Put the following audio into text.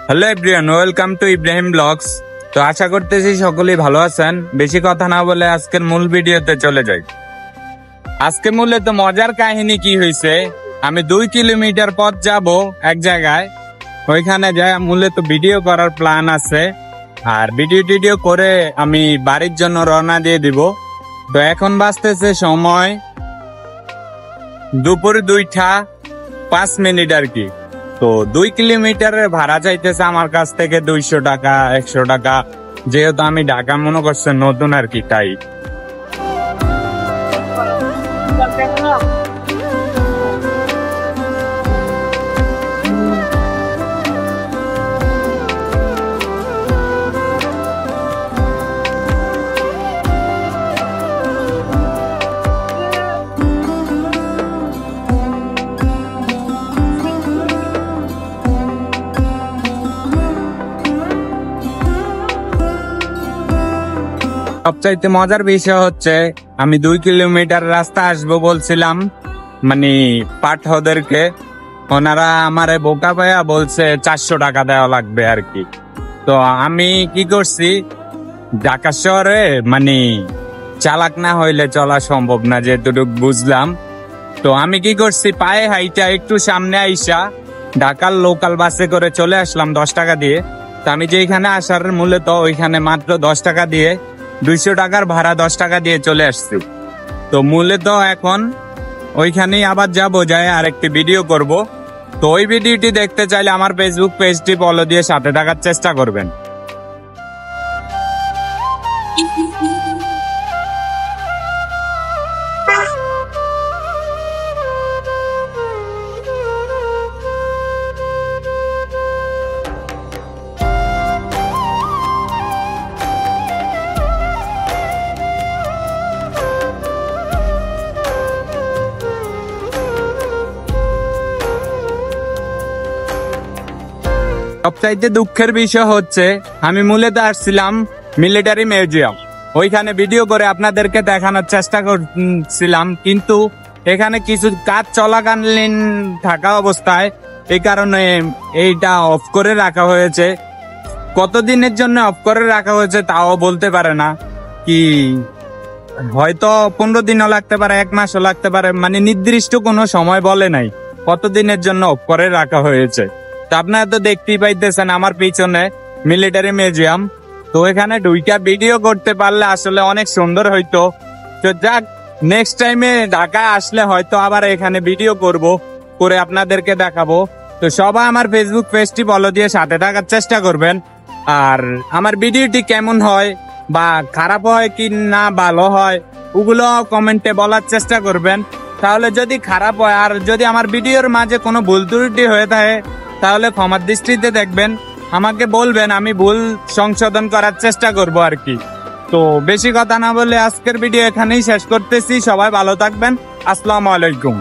Hello everyone, welcome to Ibrahim blogs. তো আশা করতেছি সকলেই ভালো আছেন। বেশি কথা না বলে আজকের মূল ভিডিওতে চলে যাই। আজকে মূলত মজার কাহিনী কি হয়েছে, আমি 2 কিলোমিটার পথ যাব এক জায়গায়, ওইখানে যাই মূলত ভিডিও করার প্ল্যান আছে। আর ভিডিও করে আমি বাড়ির জন্য রওনা দিয়ে দিব। তো এখন বাজতেছে সময় দুপুর 2:05 আর কি। তো 2 কিলোমিটারের ভাড়া চাইতেছে আমার কাছ থেকে 200 টাকা 100 টাকা, যেহেতু আমি ঢাকা মনে করছেন নতুন আর কি, তাই। সবচাইতে মজার বিষয় হচ্ছে আমি 2 কিলোমিটার রাস্তা আসবো বলছিলাম, মানে পাঠকদেরকে, ওনারা আমারে বোকা পায়া বলছে 400 টাকা দেওয়া লাগবে আর কি। তো আমি কি করছি, ঢাকা শহরে মানে চালাক না হইলে চলা সম্ভব না, যেটুকু বুঝলাম। তো আমি কি করছি, পায়ে হাইটা একটু সামনে আইসা ঢাকার লোকাল বাসে করে চলে আসলাম 10 টাকা দিয়ে। তো আমি যেখানে আসার মূলত ওইখানে মাত্র 10 টাকা দিয়ে 200 টাকার ভাড়া 10 টাকা দিয়ে চলে আসছি। তো মূলত এখন ওইখানেই আবার যাবো, যাই আরেকটি ভিডিও করব। তো ওই ভিডিওটি দেখতে চাইলে আমার ফেসবুক পেজটি ফলো দিয়ে সাথে থাকার চেষ্টা করবেন। সবচাইতে দুঃখের বিষয় হচ্ছে আমি মূলত আসছিলাম মিলিটারি মিউজিয়াম, ওইখানে ভিডিও করে আপনাদেরকে দেখানোর চেষ্টা করছিলাম, কিন্তু এখানে কিছু কাজ চলাকালীন থাকা অবস্থায় এই কারণে এইটা অফ করে রাখা হয়েছে। কতদিনের জন্য অফ করে রাখা হয়েছে তাও বলতে পারে না, কি হয়তো 15 দিনও লাগতে পারে, 1 মাসও লাগতে পারে, মানে নির্দিষ্ট কোনো সময় বলে নাই কতদিনের জন্য অফ করে রাখা হয়েছে। তো আপনারা তো দেখতেই পাইতেছেন আমার পিছনে মিলিটারি মিউজিয়াম। তো এখানে 2টা ভিডিও করতে পারলে আসলে অনেক সুন্দর হইতো। তো যাক, নেক্সট টাইমে ঢাকায় আসলে হয়তো আবার এখানে ভিডিও করে আপনাদেরকে দেখাবো। তো সবাই আমার ফেসবুক পেজটি ফলো দিয়ে সাথে থাকার চেষ্টা করবেন। আর আমার ভিডিওটি কেমন হয় বা খারাপ হয় কি না ভালো হয় ওগুলো কমেন্টে বলার চেষ্টা করবেন। তাহলে যদি খারাপ হয় আর যদি আমার ভিডিওর মাঝে কোনো ভুল ত্রুটি হয়ে থাকে তাহলে ক্ষমার দৃষ্টিতে দেখবেন, আমাকে বলবেন, আমি ভুল সংশোধন করার চেষ্টা করব আর কি। তো বেশি কথা না বলে আজকের ভিডিও এখানেই শেষ করতেছি। সবাই ভালো থাকবেন। আসসালামু আলাইকুম।